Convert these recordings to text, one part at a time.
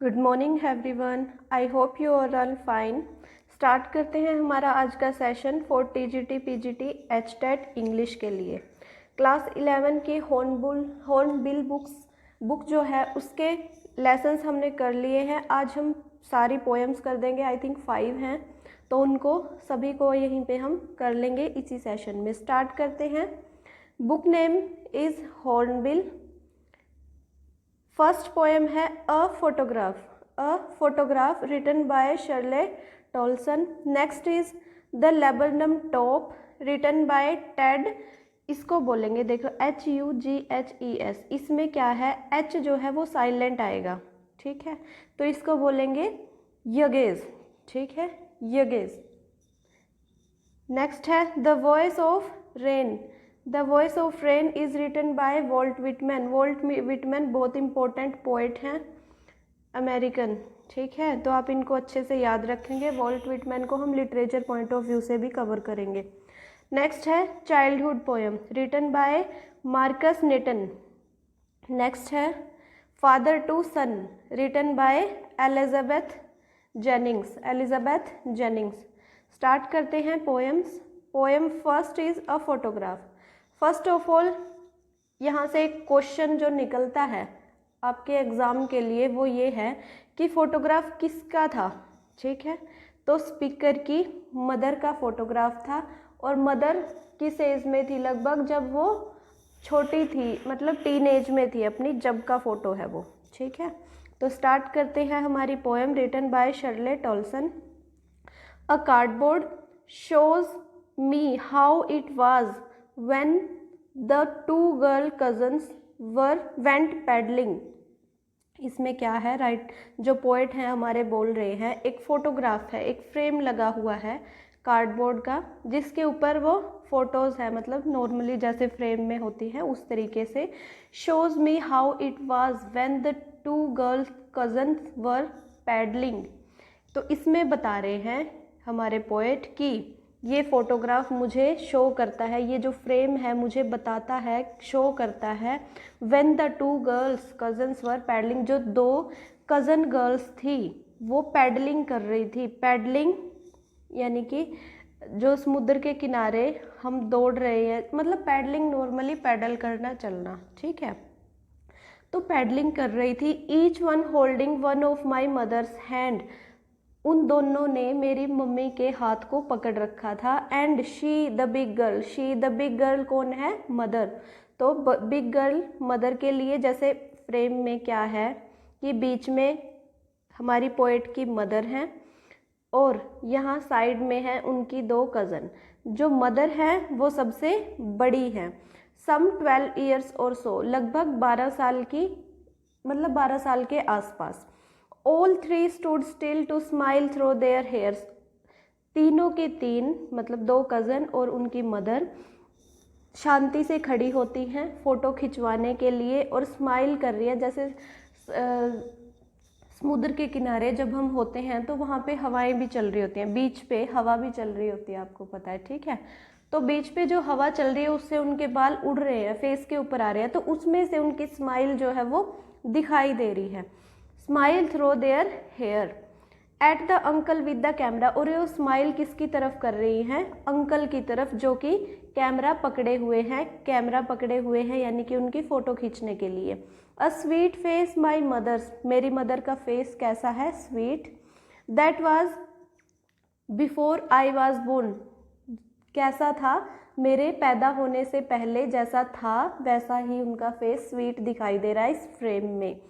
Good morning everyone. I hope you are all fine. Start करते हैं हमारा आज का session for TGT PGT HTET English के लिए। क्लास 11 की हॉर्नबिल बुक जो है उसके लेसन्स हमने कर लिए हैं। आज हम सारी पोएम्स कर देंगे, आई थिंक 5 हैं, तो उनको सभी को यहीं पे हम कर लेंगे इसी सेशन में। स्टार्ट करते हैं। Book name is hornbill. First poem है a photograph written by Shirley Toulson. Next is the laburnum top written by Ted. इसको बोलेंगे, देखो HUGHES। इसमें क्या है, H जो है वो साइलेंट आएगा, ठीक है, तो इसको बोलेंगे यगेज, ठीक है, यगेज। नेक्स्ट है the voice of rain. The voice of rain is written by Walt Whitman. Walt Whitman बहुत इंपॉर्टेंट पोइट हैं, अमेरिकन, ठीक है, तो आप इनको अच्छे से याद रखेंगे। वॉल्ट विटमैन को हम लिटरेचर पॉइंट ऑफ व्यू से भी कवर करेंगे। नेक्स्ट है childhood poem written by Markus Natten. Next है father to son written by Elizabeth Jennings. Start करते हैं poems. Poem first is a photograph. First of all यहाँ से एक क्वेश्चन जो निकलता है आपके एग्ज़ाम के लिए वो ये है कि फोटोग्राफ किसका था, ठीक है, तो स्पीकर की मदर का फोटोग्राफ था। और मदर किस एज में थी, लगभग जब वो छोटी थी, मतलब टीन एज में थी अपनी, जब का फोटो है वो, ठीक है। तो स्टार्ट करते हैं हमारी poem written by Shirley Toulson. A cardboard shows me how it was when the two girl cousins went paddling। इसमें क्या है, राइट, जो पोएट हैं हमारे बोल रहे हैं, एक फोटोग्राफ है, एक फ्रेम लगा हुआ है कार्डबोर्ड का, जिसके ऊपर वो फोटोज़ है, मतलब नॉर्मली जैसे फ्रेम में होती है उस तरीके से। Shows me how it was when the two girl cousins were paddling. तो इसमें बता रहे हैं हमारे पोएट कि ये फोटोग्राफ मुझे शो करता है, ये जो फ्रेम है मुझे बताता है, शो करता है when the two girls cousins were paddling. जो दो कज़न गर्ल्स थी वो पैडलिंग कर रही थी। पैडलिंग यानी कि जो समुद्र के किनारे हम दौड़ रहे हैं, मतलब पैडलिंग नॉर्मली पैडल करना, चलना, ठीक है, तो पैडलिंग कर रही थी। Each one holding one of my mother's hand. उन दोनों ने मेरी मम्मी के हाथ को पकड़ रखा था। And she the big girl कौन है, मदर, तो बिग गर्ल मदर के लिए, जैसे फ्रेम में क्या है कि बीच में हमारी पोएट की मदर हैं और यहाँ साइड में है उनकी दो कज़न। जो मदर है वो सबसे बड़ी है, सम 12 ईयर्स और सो, लगभग 12 साल की, मतलब 12 साल के आसपास। All three stood still to smile through their hairs। तीनों के तीन, मतलब दो कज़न और उनकी मदर, शांति से खड़ी होती हैं फ़ोटो खिंचवाने के लिए और स्माइल कर रही है। जैसे समुद्र के किनारे जब हम होते हैं तो वहाँ पे हवाएं भी चल रही होती हैं, बीच पे हवा भी चल रही होती है, आपको पता है, ठीक है, तो बीच पे जो हवा चल रही है उससे उनके बाल उड़ रहे हैं, फेस के ऊपर आ रहे हैं, तो उसमें से उनकी स्माइल जो है वो दिखाई दे रही है। Smile through their hair at the uncle with the camera. और वो स्माइल किसकी तरफ कर रही हैं, अंकल की तरफ, जो कि कैमरा पकड़े हुए हैं, यानी कि उनकी फ़ोटो खींचने के लिए। A sweet face my mother's. मेरी मदर का फेस कैसा है, sweet. That was before I was born. कैसा था, मेरे पैदा होने से पहले जैसा था वैसा ही उनका फेस स्वीट दिखाई दे रहा है इस फ्रेम में।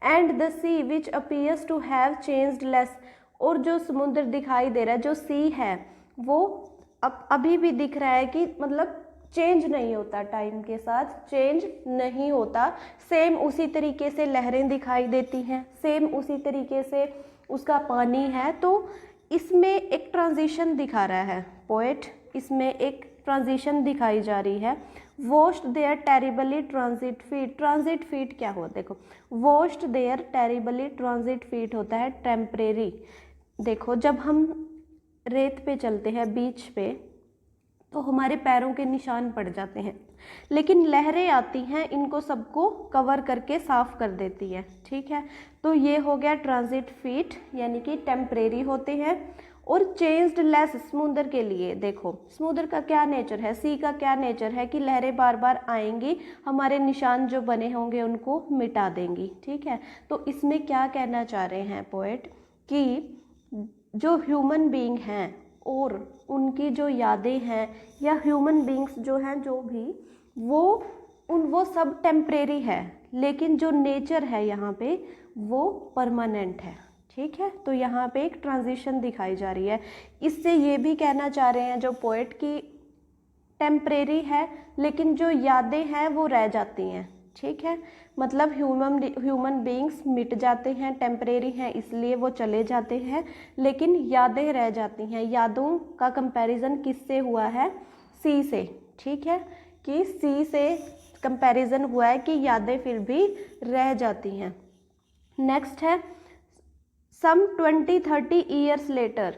And the sea which appears to have changed less. और जो समुद्र दिखाई दे रहा है, जो सी है, वो अभी भी दिख रहा है कि मतलब चेंज नहीं होता, टाइम के साथ चेंज नहीं होता। सेम उसी तरीके से लहरें दिखाई देती हैं, सेम उसी तरीके से उसका पानी है। तो इसमें एक ट्रांजिशन दिखा रहा है पोएट, इसमें एक ट्रांजिशन दिखाई जा रही है। Washed their terribly transient feet. Transient feet क्या हुआ, देखो, washed their terribly transient feet होता है टेम्परेरी। देखो, जब हम रेत पे चलते हैं बीच पे तो हमारे पैरों के निशान पड़ जाते हैं, लेकिन लहरें आती हैं, इनको सबको कवर करके साफ कर देती है। ठीक है, तो ये हो गया ट्रांजिट फीट, यानी कि टेम्परेरी होते हैं। और चेंज्ड लेस समुद्र के लिए देखो, समुद्र का क्या नेचर है, सी का क्या नेचर है कि लहरें बार बार आएंगी, हमारे निशान जो बने होंगे उनको मिटा देंगी। ठीक है, तो इसमें क्या कहना चाह रहे हैं पोएट कि जो ह्यूमन बीइंग हैं और उनकी जो यादें हैं या ह्यूमन बीइंग्स जो हैं, जो भी वो सब टेम्परेरी है, लेकिन जो नेचर है यहाँ पे वो परमानेंट है। ठीक है, तो यहाँ पे एक ट्रांजिशन दिखाई जा रही है। इससे ये भी कहना चाह रहे हैं जो पोएट की टेम्परेरी है, लेकिन जो यादें हैं वो रह जाती हैं। ठीक है, मतलब ह्यूमन बीइंग्स मिट जाते हैं, टेम्परेरी हैं इसलिए वो चले जाते हैं, लेकिन यादें रह जाती हैं। यादों का कंपैरिजन किससे हुआ है, सी से। ठीक है, कि सी से कंपैरिजन हुआ है कि यादें फिर भी रह जाती हैं। नेक्स्ट है सम 20-30 ईयर्स लेटर,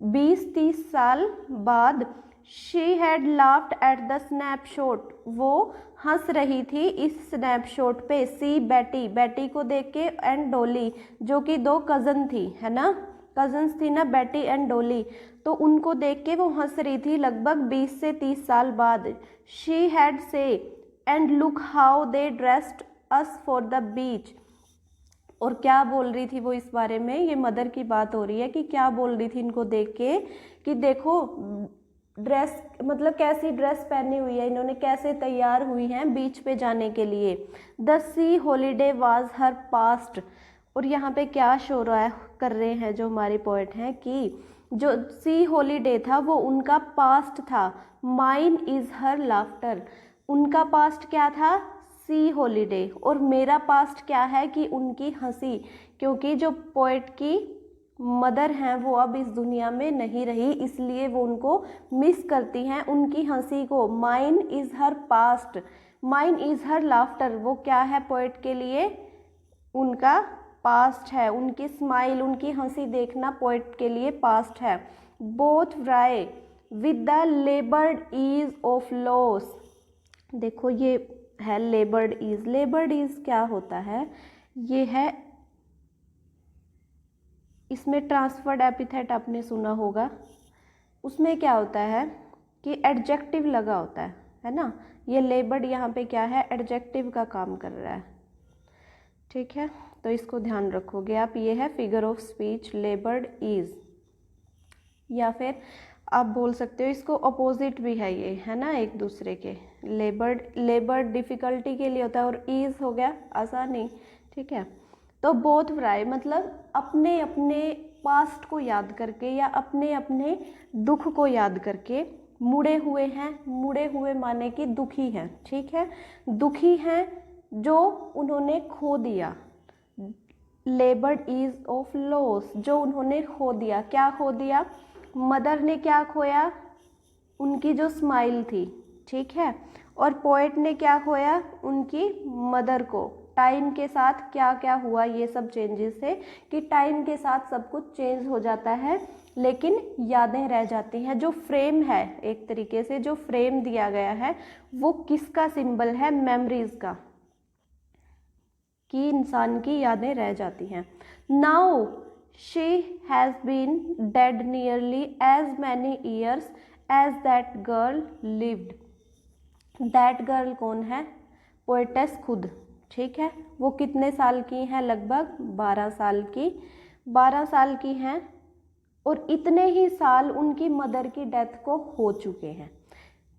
20-30 साल बाद, she had laughed at the snapshot, वो हंस रही थी इस स्नैपशॉट पे। सी बेटी, बेटी को देख के, एंड डॉली जो कि दो कज़न थी, है ना, कज़न्स थी ना बेटी एंड डॉली, तो उनको देख के वो हंस रही थी लगभग 20 से 30 साल बाद। शी हैड से and look how they dressed us for the beach, और क्या बोल रही थी वो इस बारे में, ये मदर की बात हो रही है कि क्या बोल रही थी इनको देख के कि देखो ड्रेस, मतलब कैसी ड्रेस पहनी हुई है इन्होंने, कैसे तैयार हुई हैं बीच पे जाने के लिए। The C holiday was her past, और यहाँ पे क्या शो रहा है, कर रहे हैं जो हमारे पोएट हैं कि जो सी हॉलीडे था वो उनका पास्ट था। माइन इज हर लाफ्टर, उनका पास्ट क्या था, सी हॉलीडे, और मेरा पास्ट क्या है कि उनकी हंसी, क्योंकि जो पोएट की मदर हैं वो अब इस दुनिया में नहीं रही, इसलिए वो उनको मिस करती हैं, उनकी हंसी को। Mine is her past, mine is her laughter, वो क्या है पोएट के लिए, उनका पास्ट है। उनकी स्माइल, उनकी हंसी देखना पोएट के लिए पास्ट है। Both wry with the laboured ease of loss, देखो ये है लेबर्ड ईज। लेबर्ड ईज क्या होता है, ये है, इसमें ट्रांसफर्ड एपिथेट आपने सुना होगा, उसमें क्या होता है कि एडजेक्टिव लगा होता है ना, ये लेबर्ड यहाँ पे क्या है, एडजेक्टिव का काम कर रहा है। ठीक है, तो इसको ध्यान रखोगे आप। ये है फिगर ऑफ स्पीच लेबर्ड इज, या फिर आप बोल सकते हो इसको अपोजिट भी है, ये है ना एक दूसरे के। लेबर्ड डिफ़िकल्टी के लिए होता है और ईज हो गया आसानी। ठीक है, तो बोथ व्राई मतलब अपने अपने पास्ट को याद करके या अपने अपने दुख को याद करके मुड़े हुए हैं। मुड़े हुए माने कि दुखी हैं। ठीक है, दुखी हैं जो उन्होंने खो दिया। लेबर्ड इज ऑफ लॉस, जो उन्होंने खो दिया। क्या खो दिया, मदर ने क्या खोया, उनकी जो स्माइल थी। ठीक है, और पोएट ने क्या खोया, उनकी मदर को। टाइम के साथ क्या क्या हुआ, ये सब चेंजेस है कि टाइम के साथ सब कुछ चेंज हो जाता है, लेकिन यादें रह जाती हैं। जो फ्रेम है, एक तरीके से जो फ्रेम दिया गया है वो किसका सिंबल है, मेमोरीज का, कि इंसान की यादें रह जाती हैं। Now she has been dead nearly as many years as that girl lived. That girl कौन है, पोएटेस खुद। ठीक है, वो कितने साल की हैं, लगभग 12 साल की। 12 साल की हैं और इतने ही साल उनकी मदर की डेथ को हो चुके हैं।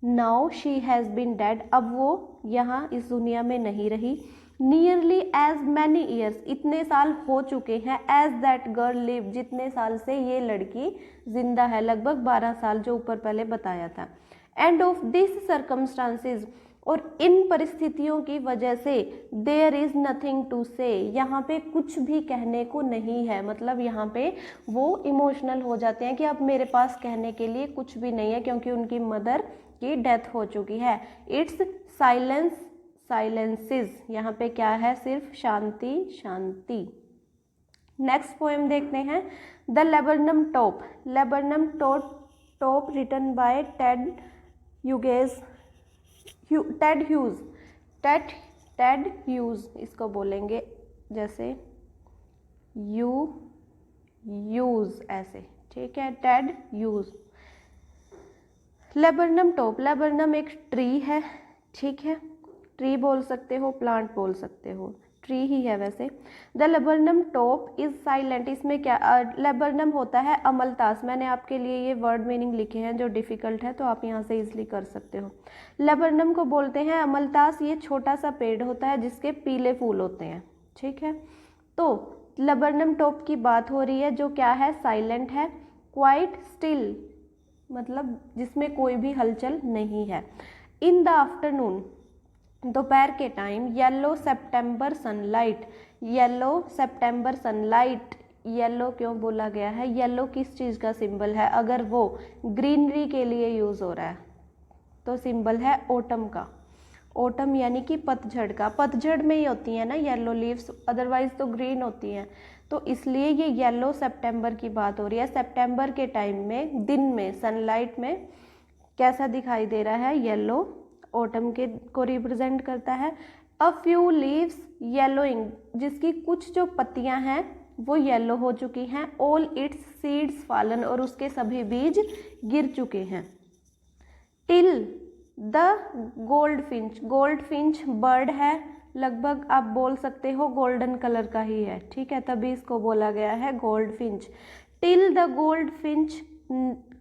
Now she has been dead, अब वो यहाँ इस दुनिया में नहीं रही। नियरली एज मैनी ईयर्स, इतने साल हो चुके हैं। एज दैट गर्ल लिव, जितने साल से ये लड़की जिंदा है, लगभग 12 साल जो ऊपर पहले बताया था। एंड ऑफ दिस सर्कमस्टांसेस, और इन परिस्थितियों की वजह से देयर इज़ नथिंग टू से, यहाँ पे कुछ भी कहने को नहीं है। मतलब यहाँ पे वो इमोशनल हो जाते हैं कि अब मेरे पास कहने के लिए कुछ भी नहीं है, क्योंकि उनकी मदर की डेथ हो चुकी है। इट्स साइलेंस साइलेंसेस, यहाँ पे क्या है, सिर्फ शांति शांति। नेक्स्ट पोएम देखते हैं, the laburnum top. Laburnum top written by Ted Ted Hughes, Ted Hughes इसको बोलेंगे, जैसे यूज ऐसे, ठीक है, Ted Hughes. Laburnum top, laburnum एक ट्री है, ठीक है, ट्री बोल सकते हो, प्लांट बोल सकते हो, ट्री ही है वैसे। The laburnum top is silent, इसमें क्या, लेबरनम होता है अमलतास। मैंने आपके लिए ये वर्ड मीनिंग लिखे हैं जो डिफिकल्ट है, तो आप यहाँ से इजिली कर सकते हो। लेबरनम को बोलते हैं अमलतास, ये छोटा सा पेड़ होता है जिसके पीले फूल होते हैं, ठीक है। तो लेबरनम टॉप की बात हो रही है जो क्या है, साइलेंट है। क्वाइट स्टिल मतलब जिसमें कोई भी हलचल नहीं है। इन द आफ्टरनून, दोपहर के time, yellow September sunlight, yellow September sunlight, yellow क्यों बोला गया है, येलो किस चीज़ का सिंबल है, अगर वो ग्रीनरी के लिए यूज़ हो रहा है तो सिंबल है ऑटम का, ऑटम यानी कि पतझड़ का। पतझड़ में ही होती है ना येलो लीव्स, अदरवाइज तो ग्रीन होती हैं, तो इसलिए ये येलो सितंबर की बात हो रही है। सितंबर के टाइम में दिन में सनलाइट में कैसा दिखाई दे रहा है, येलो, ऑटम के को रिप्रेजेंट करता है। अ फ्यू लीव्स येलोइंग, जिसकी कुछ जो पत्तियां हैं वो येलो हो चुकी हैं। ऑल इट्स सीड्स फॉलन, और उसके सभी बीज गिर चुके हैं। Till the goldfinch, goldfinch bird है, लगभग आप बोल सकते हो गोल्डन कलर का ही है, ठीक है, तभी इसको बोला गया है goldfinch. Till the goldfinch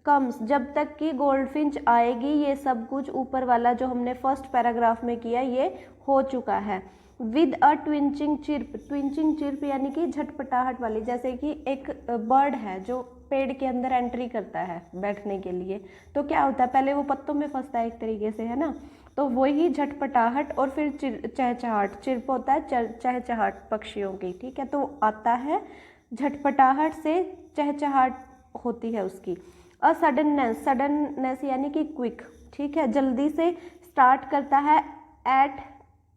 comes, जब तक कि गोल्डफिंच आएगी, ये सब कुछ ऊपर वाला जो हमने फर्स्ट पैराग्राफ में किया ये हो चुका है। विद अ ट्विंचिंग चिर्प, ट्विंचिंग चिर्प यानी कि झटपटाहट वाली, जैसे कि एक बर्ड है जो पेड़ के अंदर एंट्री करता है बैठने के लिए, तो क्या होता है, पहले वो पत्तों में फंसता है एक तरीके से, है ना, तो वही झटपटाहट और फिर चहचहाट, चिर्प होता है चहचहाट पक्षियों की, ठीक है, तो आता है झटपटाहट से चहचहाट होती है उसकी। अ सडननेस, सडननेस यानी कि क्विक, ठीक है, जल्दी से स्टार्ट करता है। एट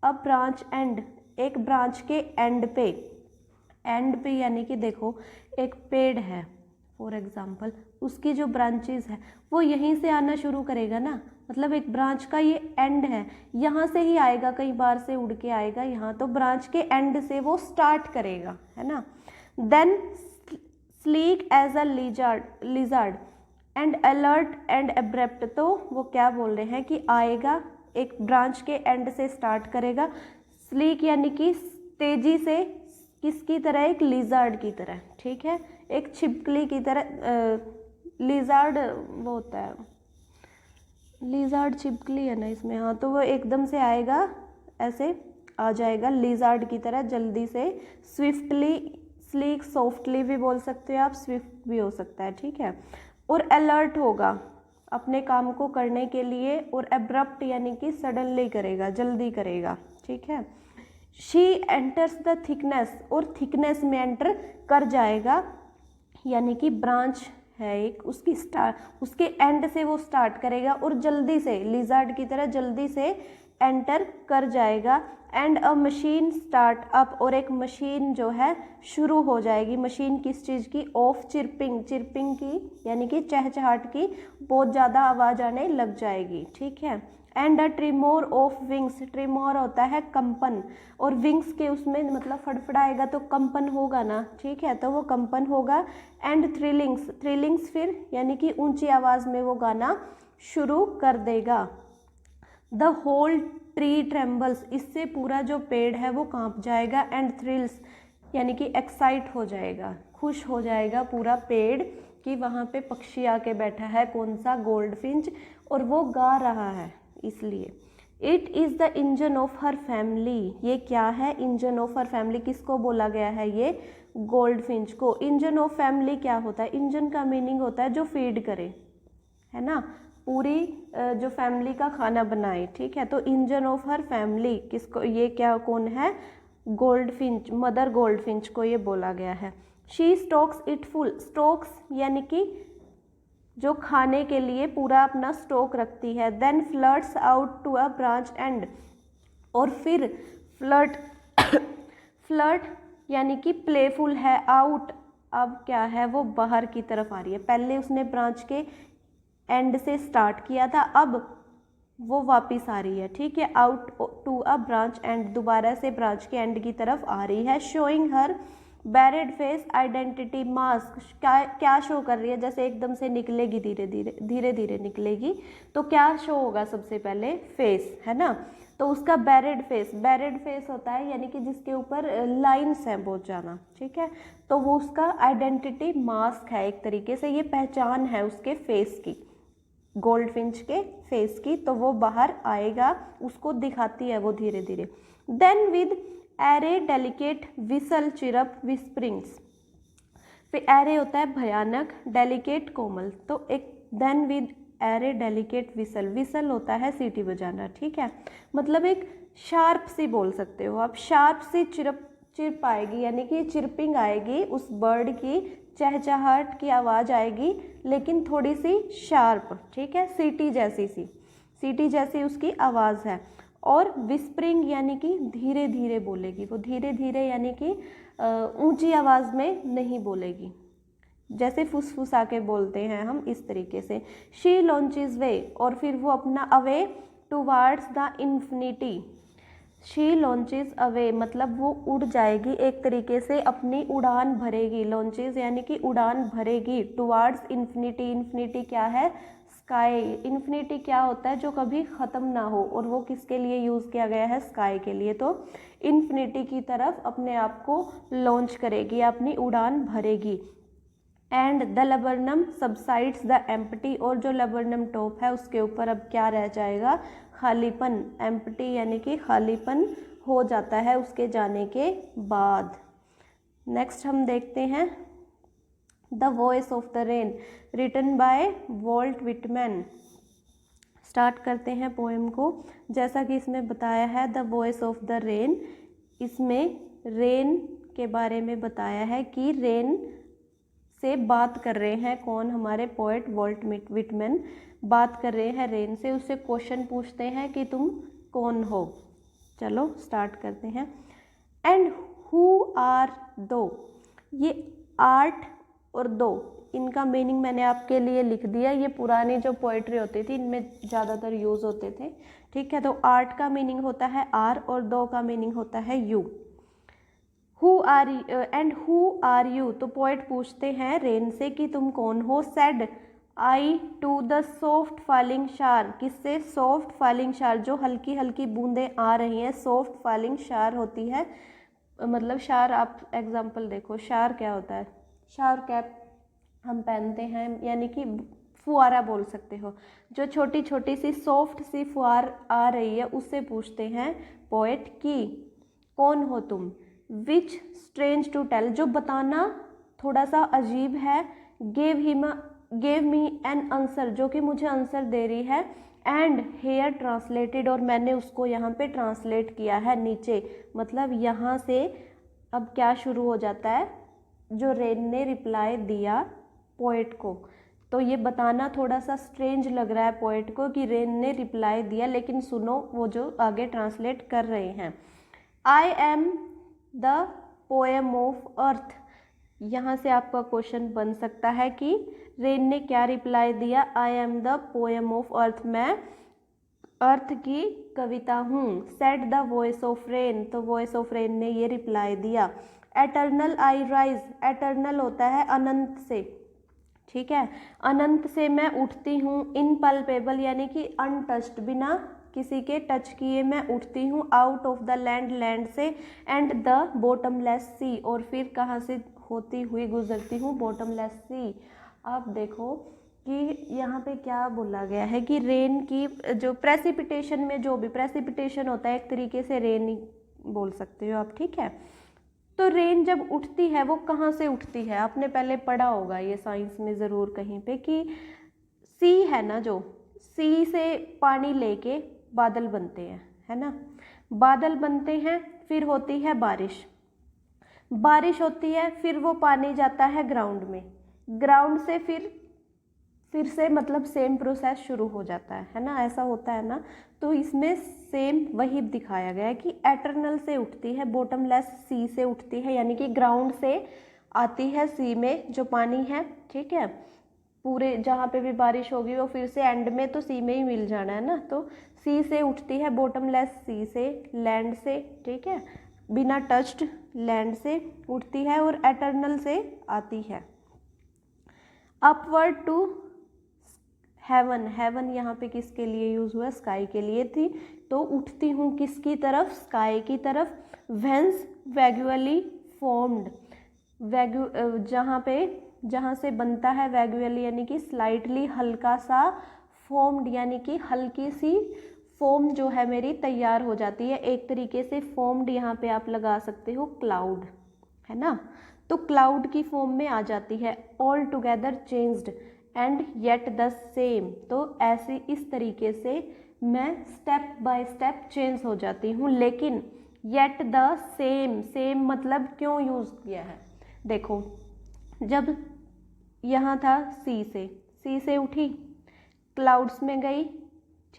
अ ब्रांच एंड, एक ब्रांच के एंड पे, एंड पे यानी कि देखो एक पेड़ है फॉर एग्जाम्पल, उसकी जो ब्रांचेस है वो यहीं से आना शुरू करेगा ना, मतलब एक ब्रांच का ये एंड है, यहाँ से ही आएगा, कई बार से उड़ के आएगा यहाँ, तो ब्रांच के एंड से वो स्टार्ट करेगा, है ना। Then sleek as a lizard and alert and abrupt, तो वो क्या बोल रहे हैं कि आएगा, एक ब्रांच के एंड से स्टार्ट करेगा। स्लीक यानी कि तेजी से, किसकी तरह, एक लिजार्ड की तरह, ठीक है, एक छिपकली की तरह। लिजार्ड वो होता है, लिजार्ड छिपकली है ना इसमें, हाँ, तो वो एकदम से आएगा, ऐसे आ जाएगा लिजार्ड की तरह जल्दी से। स्विफ्टली, स्लीक, सॉफ्टली भी बोल सकते हो आप, स्विफ्ट भी हो सकता है, ठीक है, और अलर्ट होगा अपने काम को करने के लिए, और एब्रप्ट यानी कि सडनली करेगा, जल्दी करेगा, ठीक है। शी एंटर्स द थिकनेस, और थिकनेस में एंटर कर जाएगा, यानी कि ब्रांच है एक, उसकी स्टार्ट, उसके एंड से वो स्टार्ट करेगा और जल्दी से लिजार्ड की तरह जल्दी से एंटर कर जाएगा। And a machine start up, और एक मशीन जो है शुरू हो जाएगी। मशीन किस चीज़ की, ऑफ चिरपिंग, चिरपिंग की यानी कि चहचहाट की, बहुत ज़्यादा आवाज़ आने लग जाएगी, ठीक है। And a tremor of wings, tremor होता है कंपन, और विंग्स के उसमें मतलब फड़फड़ाएगा तो कंपन होगा ना, ठीक है, तो वो कंपन होगा। एंड थ्रिलिंग्स, थ्रिलिंग्स फिर यानी कि ऊंची आवाज़ में वो गाना शुरू कर देगा। द होल ट्री ट्रेम्बल्स, इससे पूरा जो पेड़ है वो कांप जाएगा। एंड थ्रिल्स यानी कि एक्साइट हो जाएगा, खुश हो जाएगा पूरा पेड़ कि वहाँ पे पक्षी आके बैठा है, कौन सा, गोल्डफिंच, और वो गा रहा है, इसलिए। It is the engine of her family, ये क्या है, इंजन ऑफ हर फैमिली, किसको बोला गया है, ये गोल्डफिंच को। इंजन ऑफ फैमिली क्या होता है, इंजन का मीनिंग होता है जो फीड करे, है ना, पूरी जो फैमिली का खाना बनाए, ठीक है, तो इंजन ऑफ हर फैमिली किसको, ये क्या, कौन है, गोल्डफिंच, मदर गोल्डफिंच को ये बोला गया है। She stocks it full, stocks यानी कि जो खाने के लिए पूरा अपना स्टॉक रखती है। Then flirts out to a branch end, और फिर फ्लर्ट फ्लर्ट यानी कि प्लेफुल है, आउट अब क्या है, वो बाहर की तरफ आ रही है, पहले उसने ब्रांच के एंड से स्टार्ट किया था, अब वो वापस आ रही है, ठीक है, out to a branch end, दोबारा से ब्रांच के एंड की तरफ आ रही है। Showing her barred face identity mask, क्या शो कर रही है, जैसे एकदम से निकलेगी धीरे धीरे धीरे धीरे निकलेगी तो क्या शो होगा, सबसे पहले फेस, है ना। तो उसका बैरेड फेस होता है यानी कि जिसके ऊपर लाइंस हैं बहुत ज़्यादा, ठीक है, तो वो उसका आइडेंटिटी मास्क है, एक तरीके से ये पहचान है उसके फेस की, गोल्ड फिंच के फेस की, तो वो बाहर आएगा, उसको दिखाती है वो धीरे धीरे। Then with eerie delicate whistle chirp whisperings, फिर एरे होता है भयानक, डेलिकेट कोमल, तो एक then with eerie delicate whistle, whistle होता है सीटी बजाना, ठीक है, मतलब एक शार्प सी बोल सकते हो आप, शार्प सी चिरप आएगी यानी कि चिरपिंग आएगी, उस बर्ड की चहचहाहट की आवाज़ आएगी लेकिन थोड़ी सी शार्प, ठीक है, सीटी जैसी उसकी आवाज़ है। और विस्परिंग यानी कि धीरे धीरे बोलेगी, वो धीरे धीरे यानी कि ऊंची आवाज़ में नहीं बोलेगी, जैसे फुसफुसा के बोलते हैं हम, इस तरीके से। शी लॉन्चेस वे, और फिर वो अपना away towards the infinity, she launches away मतलब वो उड़ जाएगी, एक तरीके से अपनी उड़ान भरेगी, लॉन्चेस यानी कि उड़ान भरेगी, टुवार्ड्स इन्फिनिटी, इन्फिनिटी क्या है, स्काई, इन्फिनिटी क्या होता है, जो कभी ख़त्म ना हो, और वो किसके लिए यूज़ किया गया है, स्काई के लिए, तो इन्फिनिटी की तरफ अपने आप को लॉन्च करेगी, अपनी उड़ान भरेगी। And the laburnum subsides the empty, और जो लबरनम टॉप है उसके ऊपर अब क्या रह जाएगा, खालीपन, एम्प्टी यानी कि खालीपन हो जाता है उसके जाने के बाद। नेक्स्ट हम देखते हैं the voice of the rain, written by Walt Whitman. Start करते हैं पोएम को। जैसा कि इसमें बताया है the voice of the rain, इसमें रेन के बारे में बताया है कि रेन से बात कर रहे हैं कौन, हमारे पोएट वॉल्ट विटमैन बात कर रहे हैं रेन से, उससे क्वेश्चन पूछते हैं कि तुम कौन हो। चलो स्टार्ट करते हैं। एंड हु आर दो, ये आर्ट और दो, इनका मीनिंग मैंने आपके लिए लिख दिया, ये पुरानी जो पोइट्री होती थी इनमें ज़्यादातर यूज़ होते थे, ठीक है। तो आर्ट का मीनिंग होता है आर और दो का मीनिंग होता है you. Who are and who are you, तो पोइट पूछते हैं रेन से कि तुम कौन हो। Said I to the soft falling shower, किससे, सॉफ्ट फॉलिंग शार, जो हल्की हल्की बूंदें आ रही हैं, सॉफ्ट फॉलिंग शार होती है, मतलब शार, आप एग्जांपल देखो, शार क्या होता है, शार कैप हम पहनते हैं, यानी कि फुआरा बोल सकते हो, जो छोटी छोटी सी सॉफ्ट सी फुआर आ रही है, उससे पूछते हैं पोएट कि कौन हो तुम। विच स्ट्रेंज टू टेल, जो बताना थोड़ा सा अजीब है। गेव मी एन आंसर, जो कि मुझे आंसर दे रही है। एंड हेयर ट्रांसलेटेड, और मैंने उसको यहाँ पे ट्रांसलेट किया है नीचे, मतलब यहाँ से अब क्या शुरू हो जाता है, जो रेन ने रिप्लाई दिया पोएट को, तो ये बताना थोड़ा सा स्ट्रेंज लग रहा है पोएट को कि रेन ने रिप्लाई दिया, लेकिन सुनो वो जो आगे ट्रांसलेट कर रहे हैं। I am the poem of earth, यहाँ से आपका क्वेश्चन बन सकता है कि रेन ने क्या रिप्लाई दिया, I am the poem of earth, मैं अर्थ की कविता हूँ। Said the voice of rain, तो वॉइस ऑफ रेन ने ये रिप्लाई दिया। एटर्नल आई राइज, एटर्नल होता है अनंत से, ठीक है, अनंत से मैं उठती हूँ। इनपल्पेबल यानी कि अनटच्ड, बिना किसी के टच किए मैं उठती हूँ। Out of the land, land से। एंड द बॉटमलेस सी, और फिर कहाँ से होती हुई गुजरती हूँ, बॉटमलेस सी। आप देखो कि यहाँ पे क्या बोला गया है कि रेन की जो प्रेसिपिटेशन में, जो भी प्रेसिपिटेशन होता है एक तरीके से रेन ही बोल सकते हो आप, ठीक है। तो रेन जब उठती है वो कहाँ से उठती है, आपने पहले पढ़ा होगा ये साइंस में ज़रूर कहीं पे कि सी है ना, जो सी से पानी लेके बादल बनते हैं, है ना, बादल बनते हैं, फिर होती है बारिश, बारिश होती है, फिर वो पानी जाता है ग्राउंड में, ग्राउंड से फिर से मतलब सेम प्रोसेस शुरू हो जाता है ना, ऐसा होता है ना। तो इसमें सेम वही दिखाया गया है कि एटर्नल से उठती है, बॉटमलेस सी से उठती है, यानी कि ग्राउंड से आती है सी में जो पानी है, ठीक है। पूरे जहाँ पे भी बारिश होगी वो फिर से एंड में तो सी में ही मिल जाना है ना, तो सी से उठती है, बॉटमलेस सी से, लैंड से, ठीक है, बिना टच्ड लैंड से उठती है और एटर्नल से आती है। अपवर्ड टू हेवन, हेवन यहाँ पे किसके लिए यूज़ हुआ, स्काई के लिए थी, तो उठती हूँ किसकी तरफ, स्काई की तरफ। वेंस वैगुअली फॉर्म्ड, जहाँ से बनता है वैगुअली यानी कि स्लाइटली हल्का सा, फॉर्म्ड यानी कि हल्की सी फॉर्म जो है मेरी तैयार हो जाती है। एक तरीके से फॉर्म्ड यहाँ पे आप लगा सकते हो क्लाउड, है ना, तो क्लाउड की फॉर्म में आ जाती है। All together changed and yet the same, तो ऐसे इस तरीके से मैं स्टेप बाय स्टेप चेंज हो जाती हूँ, लेकिन येट द सेम, सेम मतलब क्यों यूज़ किया है, देखो जब यहाँ था सी से उठी, क्लाउड्स में गई,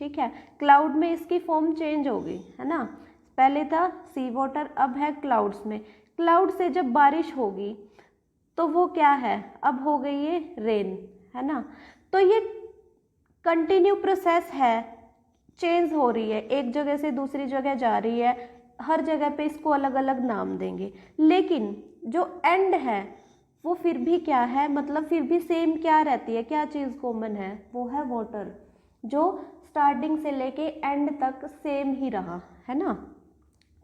ठीक है, क्लाउड में इसकी फॉर्म चेंज हो गई, है ना, पहले था सी वाटर, अब है क्लाउड्स में। क्लाउड से जब बारिश होगी तो वो क्या है, अब हो गई ये रेन, है ना, तो ये कंटिन्यू प्रोसेस है, चेंज हो रही है, एक जगह से दूसरी जगह जा रही है, हर जगह पे इसको अलग अलग नाम देंगे, लेकिन जो एंड है वो फिर भी क्या है, मतलब फिर भी सेम क्या रहती है, क्या चीज़ कॉमन है, वो है वाटर, जो स्टार्टिंग से लेके एंड तक सेम ही रहा, है ना।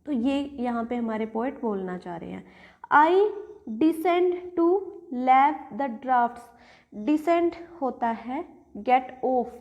तो ये यहाँ पे हमारे पोएट बोलना चाह रहे हैं। आई डिसेंड टू लेव द ड्राफ्ट्स, डिसेंड होता है गेट ऑफ,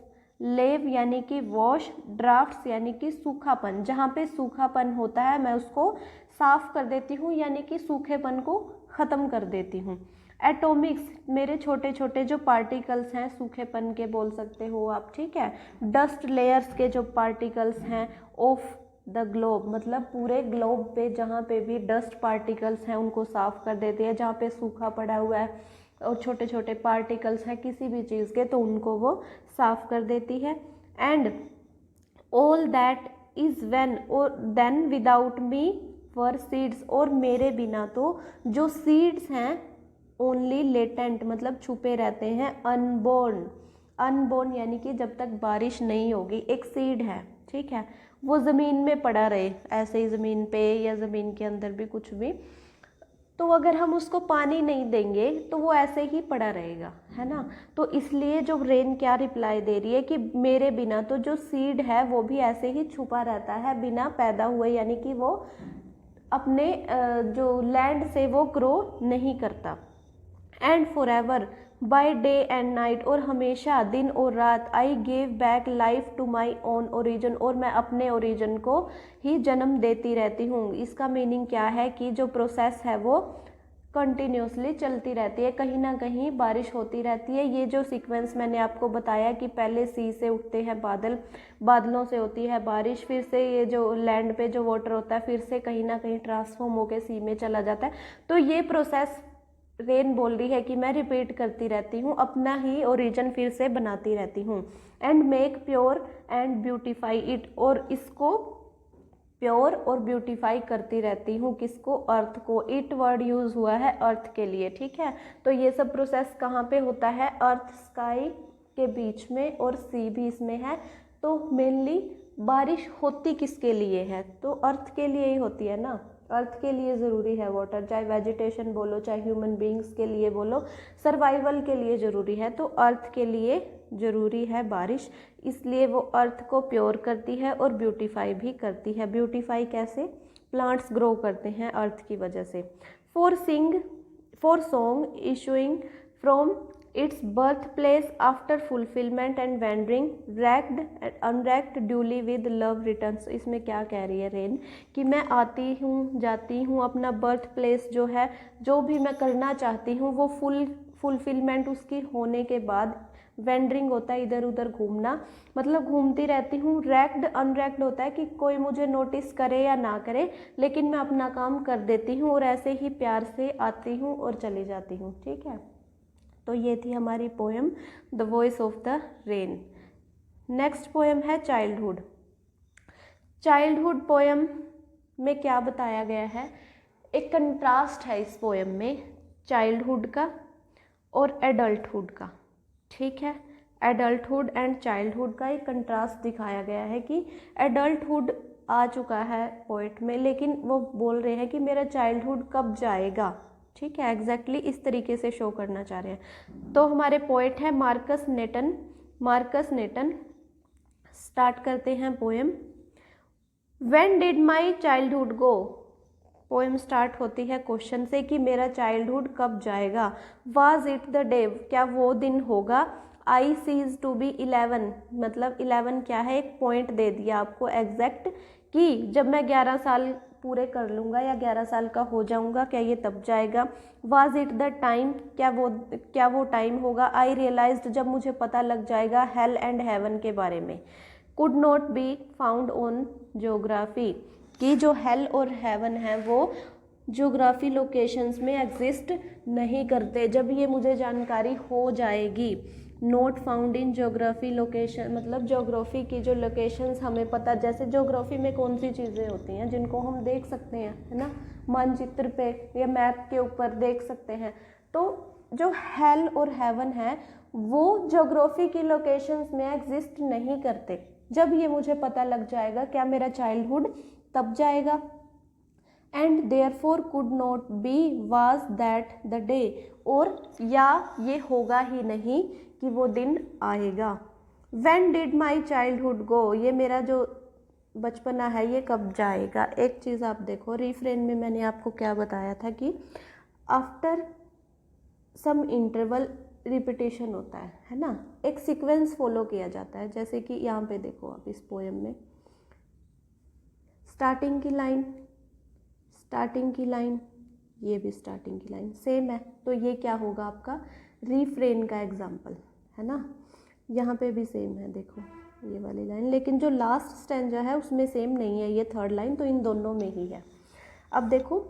लेव यानी कि वॉश, ड्राफ्ट्स यानी कि सूखापन, जहाँ पे सूखापन होता है मैं उसको साफ कर देती हूँ, यानी कि सूखेपन को ख़त्म कर देती हूँ। एटॉमिक्स, मेरे छोटे छोटे जो पार्टिकल्स हैं, सूखेपन के बोल सकते हो आप, ठीक है। डस्ट लेयर्स के जो पार्टिकल्स हैं, ऑफ द ग्लोब मतलब पूरे ग्लोब पे जहाँ पे भी डस्ट पार्टिकल्स हैं उनको साफ कर देती है, जहाँ पे सूखा पड़ा हुआ है और छोटे छोटे पार्टिकल्स हैं किसी भी चीज़ के तो उनको वो साफ कर देती है। And all that is when और then without me for seeds, और मेरे बिना तो जो सीड्स हैं ओनली लेटेंट मतलब छुपे रहते हैं, अनबोर्न, अनबोर्न यानी कि जब तक बारिश नहीं होगी, एक सीड है, ठीक है, वो ज़मीन में पड़ा रहे ऐसे ही, ज़मीन पे या ज़मीन के अंदर भी कुछ भी, तो अगर हम उसको पानी नहीं देंगे तो वो ऐसे ही पड़ा रहेगा, है ना। तो इसलिए जो रेन क्या रिप्लाई दे रही है कि मेरे बिना तो जो सीड है वो भी ऐसे ही छुपा रहता है बिना पैदा हुए, यानी कि वो अपने जो लैंड से वो ग्रो नहीं करता। And forever by day and night, और हमेशा दिन और रात, I gave back life to my own origin, और मैं अपने ओरिजिन को ही जन्म देती रहती हूँ। इसका मीनिंग क्या है कि जो प्रोसेस है वो कंटिन्यूसली चलती रहती है, कहीं ना कहीं बारिश होती रहती है। ये जो सीक्वेंस मैंने आपको बताया कि पहले सी से उठते हैं बादल, बादलों से होती है बारिश, फिर से ये जो लैंड पे जो वाटर होता है फिर से कहीं ना कहीं ट्रांसफॉर्म होकर सी में चला जाता है, तो ये प्रोसेस रेन बोल रही है कि मैं रिपीट करती रहती हूँ, अपना ही ओरिजिन फिर से बनाती रहती हूँ। And make pure and beautify it, और इसको प्योर और ब्यूटिफाई करती रहती हूँ, किसको, अर्थ को। इट वर्ड यूज़ हुआ है अर्थ के लिए, ठीक है। तो ये सब प्रोसेस कहाँ पे होता है, अर्थ स्काई के बीच में, और सी भी इसमें है। तो मेनली बारिश होती किसके लिए है, तो अर्थ के लिए ही होती है ना, अर्थ के लिए ज़रूरी है वाटर, चाहे वेजिटेशन बोलो चाहे ह्यूमन बींग्स के लिए बोलो, सर्वाइवल के लिए ज़रूरी है, तो अर्थ के लिए ज़रूरी है बारिश, इसलिए वो अर्थ को प्योर करती है और ब्यूटीफाई भी करती है। ब्यूटीफाई कैसे, प्लांट्स ग्रो करते हैं अर्थ की वजह से। For song issuing from its birth place after fulfilment and wandering racked unracked duly with love returns. इसमें क्या कह रही है रेन कि मैं आती हूँ जाती हूँ, अपना बर्थ प्लेस जो है, जो भी मैं करना चाहती हूँ वो फुलफिलमेंट उसकी होने के बाद, वेंडरिंग होता है इधर उधर घूमना, मतलब घूमती रहती हूँ। रैक्ड अनरैक्ड होता है कि कोई मुझे नोटिस करे या ना करे लेकिन मैं अपना काम कर देती हूँ, और ऐसे ही प्यार से आती हूँ और चली जाती हूँ, ठीक है। तो ये थी हमारी poem the voice of the rain. Next poem है चाइल्डहुड। चाइल्डहुड पोएम में क्या बताया गया है, एक कंट्रास्ट है इस पोएम में चाइल्डहुड का और एडल्टहुड का, ठीक है। एडल्टहुड एंड चाइल्डहुड का एक कंट्रास्ट दिखाया गया है कि एडल्टहुड आ चुका है पोएट में, लेकिन वो बोल रहे हैं कि मेरा चाइल्डहुड कब जाएगा। ठीक है, एग्जैक्टली इस तरीके से शो करना चाह रहे हैं। तो हमारे पोएट है मार्कस नेटन। मार्कस नेटन। स्टार्ट करते हैं poem. When did my childhood go. Poem start होती है क्वेश्चन से कि मेरा चाइल्डहुड कब जाएगा। वाज इट द डे, क्या वो दिन होगा। आई सीज टू बी 11, मतलब 11 क्या है, एक पॉइंट दे दिया आपको एग्जैक्ट कि जब मैं 11 साल पूरे कर लूँगा या 11 साल का हो जाऊँगा, क्या ये तब जाएगा। वाज इट द टाइम, क्या वो टाइम होगा। आई रियलाइज्ड, जब मुझे पता लग जाएगा हेल एंड हेवन के बारे में। Could not be found on geography, कि जो हेल और हेवन है वो ज्योग्राफी लोकेशंस में एग्जिस्ट नहीं करते, जब ये मुझे जानकारी हो जाएगी। Not found in geography location, मतलब ज्योग्राफी की जो लोकेशंस हमें पता, जैसे ज्योग्राफी में कौन सी चीज़ें होती हैं जिनको हम देख सकते हैं, है ना, मानचित्र पे या मैप के ऊपर देख सकते हैं। तो जो हेल और हेवन है वो ज्योग्राफी की लोकेशंस में एग्जिस्ट नहीं करते। जब ये मुझे पता लग जाएगा क्या मेरा चाइल्डहुड तब जाएगा। And therefore could not be was that the day, और या ये होगा ही नहीं कि वो दिन आएगा। व्हेन डिड माई चाइल्डहुड गो, ये मेरा जो बचपना है ये कब जाएगा। एक चीज़ आप देखो, रिफ्रेन में मैंने आपको क्या बताया था कि आफ्टर सम इंटरवल रिपीटेशन होता है ना, एक सीक्वेंस फॉलो किया जाता है। जैसे कि यहाँ पे देखो आप इस पोएम में स्टार्टिंग की लाइन, स्टार्टिंग की लाइन, ये भी स्टार्टिंग की लाइन सेम है, तो ये क्या होगा आपका रिफ्रेन का एग्जाम्पल, है ना। यहाँ पे भी सेम है, देखो ये वाली लाइन, लेकिन जो लास्ट स्टैंजा है उसमें सेम नहीं है, ये थर्ड लाइन, तो इन दोनों में ही है। अब देखो,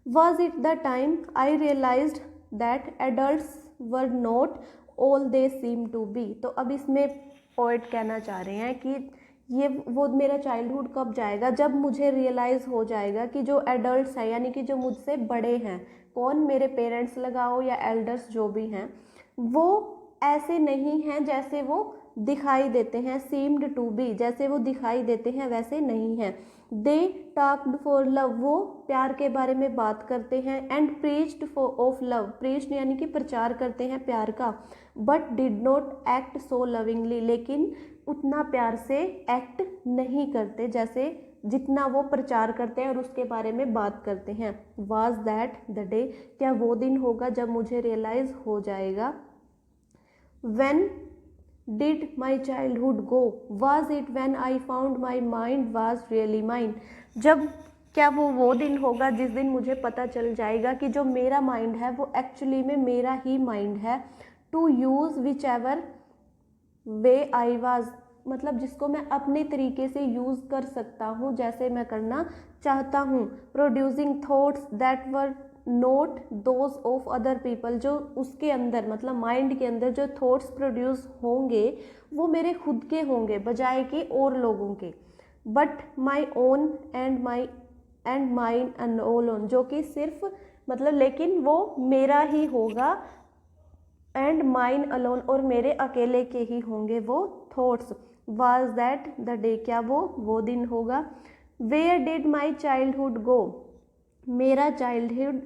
was it the time I realised that adults were not all they seem to be. तो अब इसमें पोएट कहना चाह रहे हैं कि ये वो मेरा चाइल्डहुड कब जाएगा, जब मुझे रियलाइज़ हो जाएगा कि जो एडल्ट्स हैं, यानी कि जो मुझसे बड़े हैं, कौन, मेरे पेरेंट्स लगाओ या एल्डर्स जो भी हैं, वो ऐसे नहीं हैं जैसे वो दिखाई देते हैं। सीम्ड टू बी, जैसे वो दिखाई देते हैं वैसे नहीं हैं। दे टॉक्ड फॉर लव, वो प्यार के बारे में बात करते हैं। And preached for of love, preached यानी कि प्रचार करते हैं प्यार का। But did not act so lovingly, लेकिन उतना प्यार से एक्ट नहीं करते जैसे जितना वो प्रचार करते हैं और उसके बारे में बात करते हैं। वाज दैट द डे, क्या वो दिन होगा जब मुझे रियलाइज हो जाएगा। When did my childhood go, was it when I found my mind was really mine, जब क्या वो दिन होगा जिस दिन मुझे पता चल जाएगा कि जो मेरा माइंड है वो एक्चुअली में मेरा ही माइंड है। To use whichever way I was, मतलब जिसको मैं अपने तरीके से यूज़ कर सकता हूँ जैसे मैं करना चाहता हूँ। Producing thoughts that were note those of other people, जो उसके अंदर मतलब माइंड के अंदर जो थॉट्स प्रोड्यूस होंगे वो मेरे खुद के होंगे बजाय कि और लोगों के। But my own and mine and all own, जो कि सिर्फ मतलब लेकिन वो मेरा ही होगा। एंड माइन अलोन, और मेरे अकेले के ही होंगे वो thoughts. Was that the day, क्या वो दिन होगा। Where did my childhood go, मेरा childhood,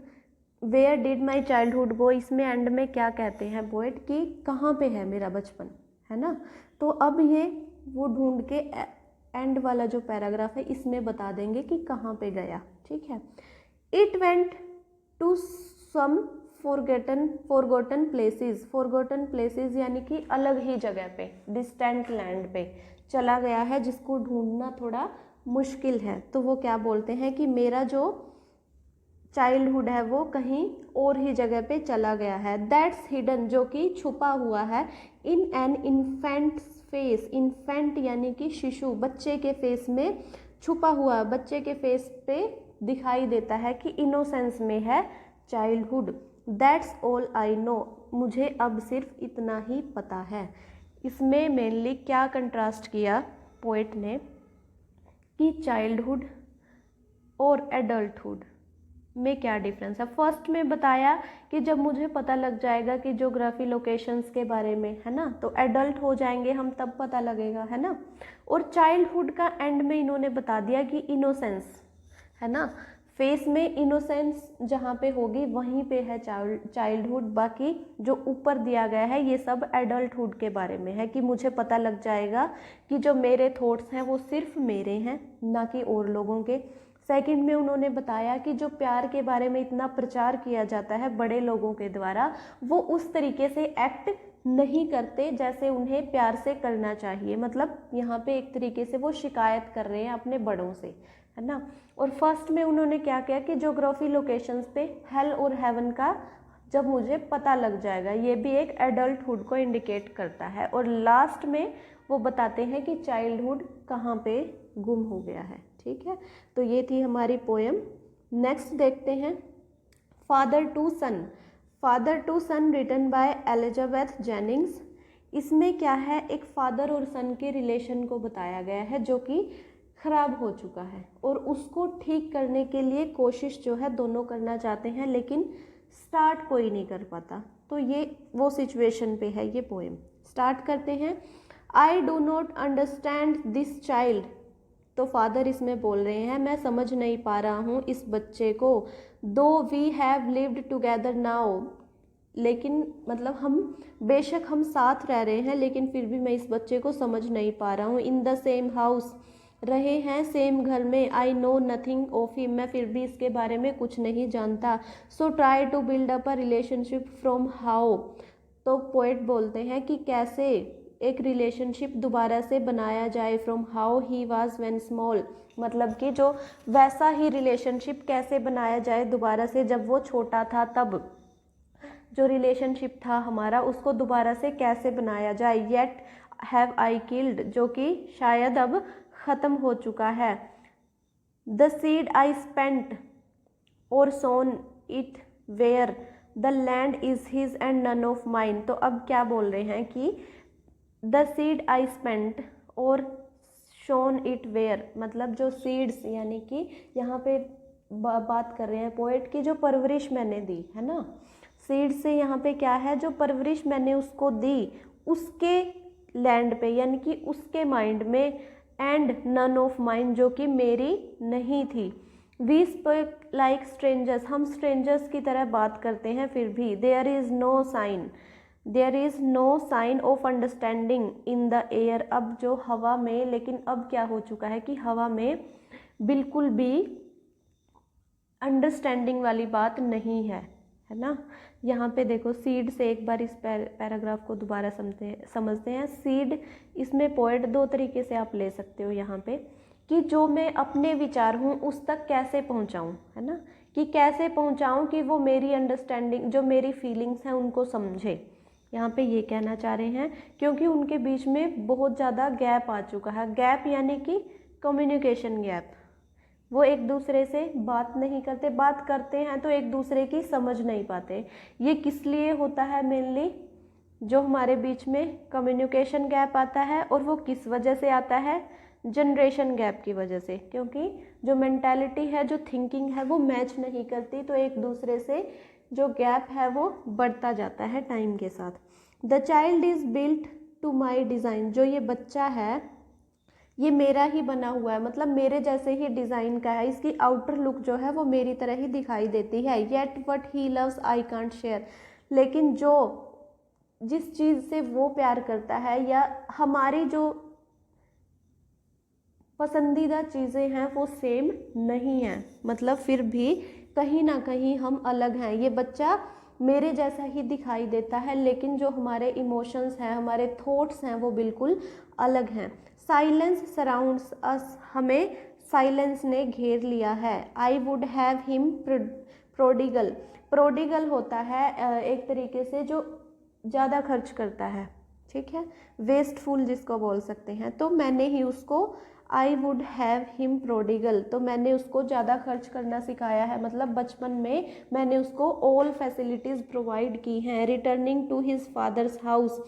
where did my childhood go, इसमें एंड में क्या कहते हैं पोएट कि कहाँ पे है मेरा बचपन, है ना। तो अब ये वो ढूंढ के एंड वाला जो पैराग्राफ है इसमें बता देंगे कि कहाँ पे गया। ठीक है। It went to some forgotten places यानी कि अलग ही जगह पे, डिस्टेंट लैंड पे चला गया है जिसको ढूंढना थोड़ा मुश्किल है। तो वो क्या बोलते हैं कि मेरा जो चाइल्डहुड है वो कहीं और ही जगह पे चला गया है। दैट्स हिडन, जो कि छुपा हुआ है। In an infant face, infant यानी कि शिशु, बच्चे के फेस में छुपा हुआ, बच्चे के फेस पे दिखाई देता है कि इनोसेंस में है childhood. That's all I know, मुझे अब सिर्फ इतना ही पता है। इसमें मेनली क्या कंट्रास्ट किया पोएट ने कि चाइल्डहुड और एडल्टहुड, में क्या डिफरेंस है। फर्स्ट में बताया कि जब मुझे पता लग जाएगा कि ज्योग्राफी लोकेशंस के बारे में, है ना, तो एडल्ट हो जाएंगे हम तब पता लगेगा, है ना। और चाइल्डहुड का एंड में इन्होंने बता दिया कि इनोसेंस, है ना, फेस में इनोसेंस जहाँ पे होगी वहीं पे है चाइल्डहुड। बाकी जो ऊपर दिया गया है ये सब एडल्टहुड के बारे में है कि मुझे पता लग जाएगा कि जो मेरे थॉट्स हैं वो सिर्फ मेरे हैं, ना कि और लोगों के। सेकंड में उन्होंने बताया कि जो प्यार के बारे में इतना प्रचार किया जाता है बड़े लोगों के द्वारा, वो उस तरीके से एक्ट नहीं करते जैसे उन्हें प्यार से करना चाहिए। मतलब यहाँ पे एक तरीके से वो शिकायत कर रहे हैं अपने बड़ों से, है ना। और फर्स्ट में उन्होंने क्या किया कि ज्योग्राफी लोकेशंस पे हेल और हेवन का जब मुझे पता लग जाएगा, ये भी एक एडल्टहुड को इंडिकेट करता है। और लास्ट में वो बताते हैं कि चाइल्डहुड कहाँ पे गुम हो गया है। ठीक है, तो ये थी हमारी पोएम। नेक्स्ट देखते हैं father to son. Father to son written by Elizabeth Jennings. इसमें क्या है, एक फादर और सन के रिलेशन को बताया गया है जो कि खराब हो चुका है और उसको ठीक करने के लिए कोशिश जो है दोनों करना चाहते हैं, लेकिन स्टार्ट कोई नहीं कर पाता। तो ये वो सिचुएशन पे है ये पोएम। स्टार्ट करते हैं। I do not understand this child. तो फादर इसमें बोल रहे हैं मैं समझ नहीं पा रहा हूँ इस बच्चे को। Though we have lived together now. लेकिन मतलब हम बेशक हम साथ रह रहे हैं, लेकिन फिर भी मैं इस बच्चे को समझ नहीं पा रहा हूँ। इन द सेम हाउस, रहे हैं सेम घर में। I know nothing of him, मैं फिर भी इसके बारे में कुछ नहीं जानता। So try to build up a relationship from how. तो पोएट बोलते हैं कि कैसे एक रिलेशनशिप दोबारा से बनाया जाए, from how he was when small. मतलब कि जो वैसा ही रिलेशनशिप कैसे बनाया जाए दोबारा से, जब वो छोटा था तब जो रिलेशनशिप था हमारा उसको दोबारा से कैसे बनाया जाए। येट हैव आई किल्ड, जो कि शायद अब ख़त्म हो चुका है। द सीड आई स्पेंट और sown it where the land is his and none of mine. तो अब क्या बोल रहे हैं कि द सीड आई स्पेंट और शोन इट वेयर, मतलब जो सीड्स यानी कि यहाँ पे बात कर रहे हैं पोएट की जो परवरिश मैंने दी, है ना। सीड से यहाँ पे क्या है, जो परवरिश मैंने उसको दी उसके लैंड पे, यानी कि उसके माइंड में। एंड नन ऑफ माइन, जो कि मेरी नहीं थी। वी स्पीक लाइक स्ट्रेंजर्स, हम स्ट्रेंजर्स की तरह बात करते हैं फिर भी। There is no sign, there is no sign of understanding in the air. अब जो हवा में, लेकिन अब क्या हो चुका है कि हवा में बिल्कुल भी अंडरस्टैंडिंग वाली बात नहीं है ना। यहाँ पे देखो सीड से एक बार इस पैराग्राफ को दोबारा समझते हैं। सीड इसमें पोएट दो तरीके से आप ले सकते हो यहाँ पे, कि जो मैं अपने विचार हूँ उस तक कैसे पहुँचाऊँ, है ना, कि कैसे पहुँचाऊँ कि वो मेरी अंडरस्टैंडिंग, जो मेरी फीलिंग्स हैं उनको समझे। यहाँ पे ये कहना चाह रहे हैं क्योंकि उनके बीच में बहुत ज़्यादा गैप आ चुका है। गैप यानी कि कम्युनिकेशन गैप, वो एक दूसरे से बात नहीं करते, बात करते हैं तो एक दूसरे की समझ नहीं पाते। ये किस लिए होता है मेनली, जो हमारे बीच में कम्युनिकेशन गैप आता है, और वो किस वजह से आता है, जनरेशन गैप की वजह से। क्योंकि जो मेंटालिटी है, जो थिंकिंग है वो मैच नहीं करती, तो एक दूसरे से जो गैप है वो बढ़ता जाता है टाइम के साथ। The child is built to my design, जो ये बच्चा है ये मेरा ही बना हुआ है, मतलब मेरे जैसे ही डिज़ाइन का है। इसकी आउटर लुक जो है वो मेरी तरह ही दिखाई देती है। Yet what he loves I can't share, लेकिन जो जिस चीज़ से वो प्यार करता है या हमारी जो पसंदीदा चीज़ें हैं वो सेम नहीं हैं, मतलब फिर भी कहीं ना कहीं हम अलग हैं। ये बच्चा मेरे जैसा ही दिखाई देता है, लेकिन जो हमारे इमोशंस हैं, हमारे थॉट्स हैं वो बिल्कुल अलग हैं। साइलेंस सराउंड्स अस, हमें साइलेंस ने घेर लिया है। I would have him prodigal, prodigal होता है एक तरीके से जो ज़्यादा खर्च करता है, ठीक है, वेस्टफुल जिसको बोल सकते हैं। तो मैंने ही उसको I would have him prodigal, तो मैंने उसको ज़्यादा खर्च करना सिखाया है, मतलब बचपन में मैंने उसको ऑल फैसिलिटीज़ प्रोवाइड की हैं। Returning to his father's house,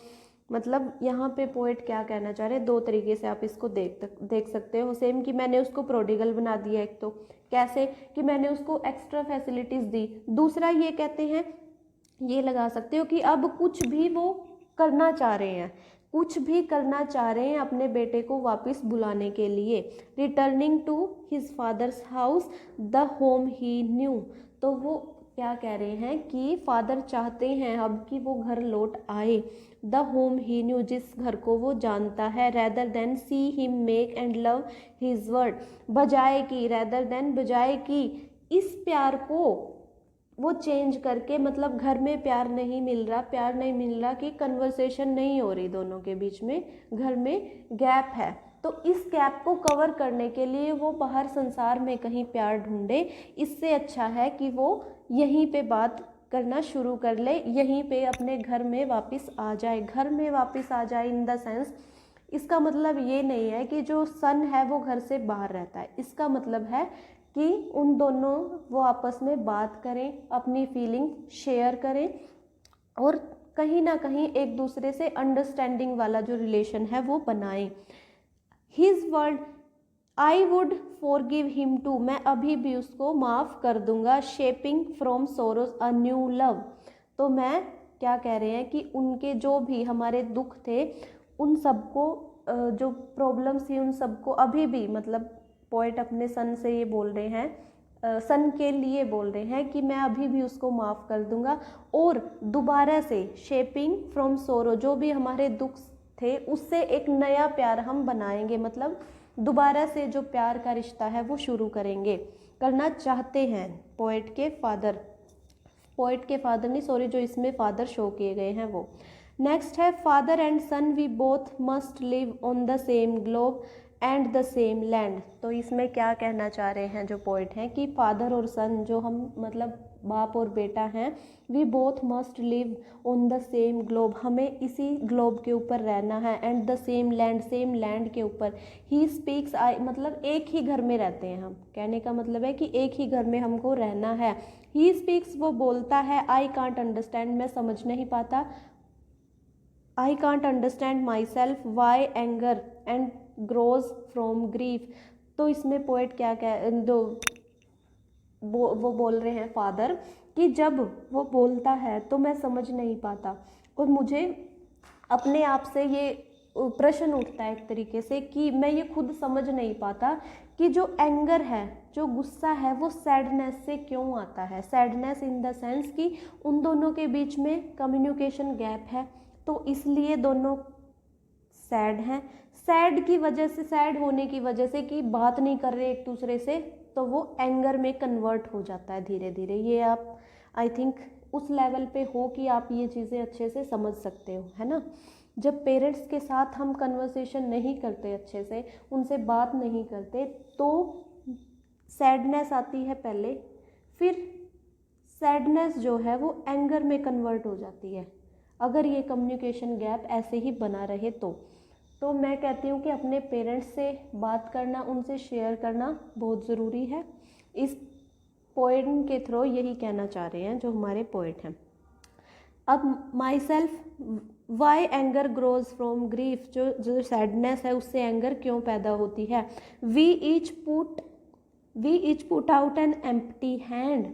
मतलब यहाँ पे पोएट क्या कहना चाह रहे हैं, दो तरीके से आप इसको देख सकते हो। सेम कि मैंने उसको प्रोडिगल बना दिया, एक तो कैसे कि मैंने उसको एक्स्ट्रा फैसिलिटीज़ दी। दूसरा ये कहते हैं, ये लगा सकते हो कि अब कुछ भी वो करना चाह रहे हैं, कुछ भी करना चाह रहे हैं अपने बेटे को वापस बुलाने के लिए। Returning to his father's house the home he knew. तो वो क्या कह रहे हैं कि फादर चाहते हैं अब कि वो घर लौट आए, द होम ही न्यू, जिस घर को वो जानता है, rather than see him make and love his word, बजाय कि, रेदर देन बजाय कि इस प्यार को वो चेंज करके, मतलब घर में प्यार नहीं मिल रहा कि कन्वर्सेशन नहीं हो रही दोनों के बीच में, घर में गैप है, तो इस गैप को कवर करने के लिए वो बाहर संसार में कहीं प्यार ढूंढे। इससे अच्छा है कि वो यहीं पे बात करना शुरू कर ले, यहीं पे अपने घर में वापस आ जाए। घर में वापस आ जाए इन द सेंस, इसका मतलब ये नहीं है कि जो सन है वो घर से बाहर रहता है, इसका मतलब है कि उन दोनों वो आपस में बात करें, अपनी फीलिंग शेयर करें और कहीं ना कहीं एक दूसरे से अंडरस्टैंडिंग वाला जो रिलेशन है वो बनाएं। His word I would forgive him too, मैं अभी भी उसको माफ़ कर दूंगा। Shaping from sorrows a new love, तो मैं क्या कह रहे हैं कि उनके जो भी हमारे दुख थे उन सबको, जो प्रॉब्लम्स थी उन सबको अभी भी, मतलब पोएट अपने सन से ये बोल रहे हैं, सन के लिए बोल रहे हैं कि मैं अभी भी उसको माफ़ कर दूंगा और दोबारा से शेपिंग फ्रॉम सोरो, जो भी हमारे दुख थे उससे एक नया प्यार हम बनाएंगे, मतलब दोबारा से जो प्यार का रिश्ता है वो शुरू करना चाहते हैं पोएट के फादर नहीं, सॉरी, जो इसमें फादर शो किए गए हैं वो। नेक्स्ट है father and son we both must live on the same globe and the same land. तो इसमें क्या कहना चाह रहे हैं जो पोएट हैं कि फादर और सन, जो हम मतलब बाप और बेटा हैं, we both must live on the same globe, हमें इसी ग्लोब के ऊपर रहना है, एंड द सेम लैंड के ऊपर। ही स्पीक्स आई, मतलब एक ही घर में रहते हैं हम, कहने का मतलब है कि एक ही घर में हमको रहना है। ही स्पीक्स, वो बोलता है, आई कांट अंडरस्टैंड, मैं समझ नहीं पाता, I can't understand myself, why anger and grows from grief. तो इसमें पोएट क्या वो बोल रहे हैं फादर कि जब वो बोलता है तो मैं समझ नहीं पाता, और मुझे अपने आप से ये प्रश्न उठता है एक तरीके से कि मैं ये खुद समझ नहीं पाता कि जो एंगर है, जो गुस्सा है, वो सैडनेस से क्यों आता है। सैडनेस इन द सेंस कि उन दोनों के बीच में कम्युनिकेशन गैप है, तो इसलिए दोनों सैड हैं। सैड की वजह से, सैड होने की वजह से कि बात नहीं कर रहे एक दूसरे से, तो वो एंगर में कन्वर्ट हो जाता है धीरे धीरे। ये आप आई थिंक उस लेवल पे हो कि आप ये चीज़ें अच्छे से समझ सकते हो, है ना। जब पेरेंट्स के साथ हम कन्वर्सेशन नहीं करते अच्छे से, उनसे बात नहीं करते, तो सैडनेस आती है पहले, फिर सैडनेस जो है वो एंगर में कन्वर्ट हो जाती है, अगर ये कम्युनिकेशन गैप ऐसे ही बना रहे तो मैं कहती हूँ कि अपने पेरेंट्स से बात करना, उनसे शेयर करना बहुत ज़रूरी है। इस पोएम के थ्रू यही कहना चाह रहे हैं जो हमारे पोएट हैं। अब myself why anger grows from grief, जो सैडनेस है उससे एंगर क्यों पैदा होती है। We each put out an empty hand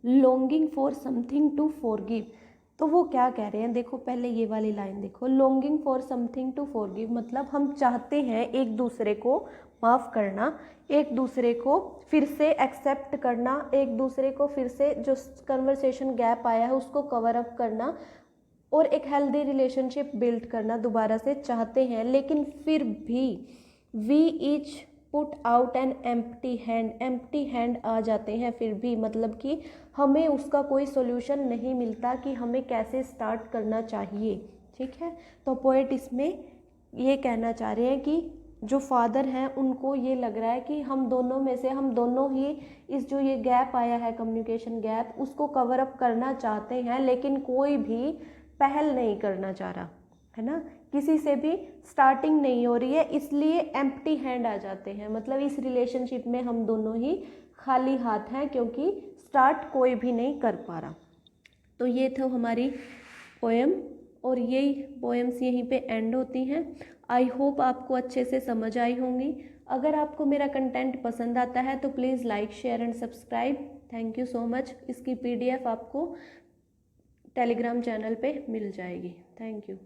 longing for something to forgive. तो वो क्या कह रहे हैं, देखो पहले ये वाली लाइन देखो, longing for something to forgive, मतलब हम चाहते हैं एक दूसरे को माफ़ करना, एक दूसरे को फिर से एक्सेप्ट करना, एक दूसरे को फिर से जो कन्वर्सेशन गैप आया है उसको कवर अप करना और एक हेल्दी रिलेशनशिप बिल्ड करना दोबारा से चाहते हैं। लेकिन फिर भी we each put out an empty hand आ जाते हैं फिर भी, मतलब कि हमें उसका कोई सोल्यूशन नहीं मिलता कि हमें कैसे स्टार्ट करना चाहिए। ठीक है, तो पोएट इसमें ये कहना चाह रहे हैं कि जो फादर हैं उनको ये लग रहा है कि हम दोनों में से हम दोनों ही इस जो ये गैप आया है, कम्युनिकेशन गैप, उसको कवर अप करना चाहते हैं, लेकिन कोई भी पहल नहीं करना चाह रहा है ना, किसी से भी स्टार्टिंग नहीं हो रही है, इसलिए एम्प्टी हैंड आ जाते हैं। मतलब इस रिलेशनशिप में हम दोनों ही खाली हाथ हैं क्योंकि स्टार्ट कोई भी नहीं कर पा रहा। तो ये था हमारी पोएम और यही पोएम्स यहीं पे एंड होती हैं। आई होप आपको अच्छे से समझ आई होंगी। अगर आपको मेरा कंटेंट पसंद आता है तो please like share and subscribe. Thank you so much. इसकी PDF आपको टेलीग्राम चैनल पे मिल जाएगी। Thank you.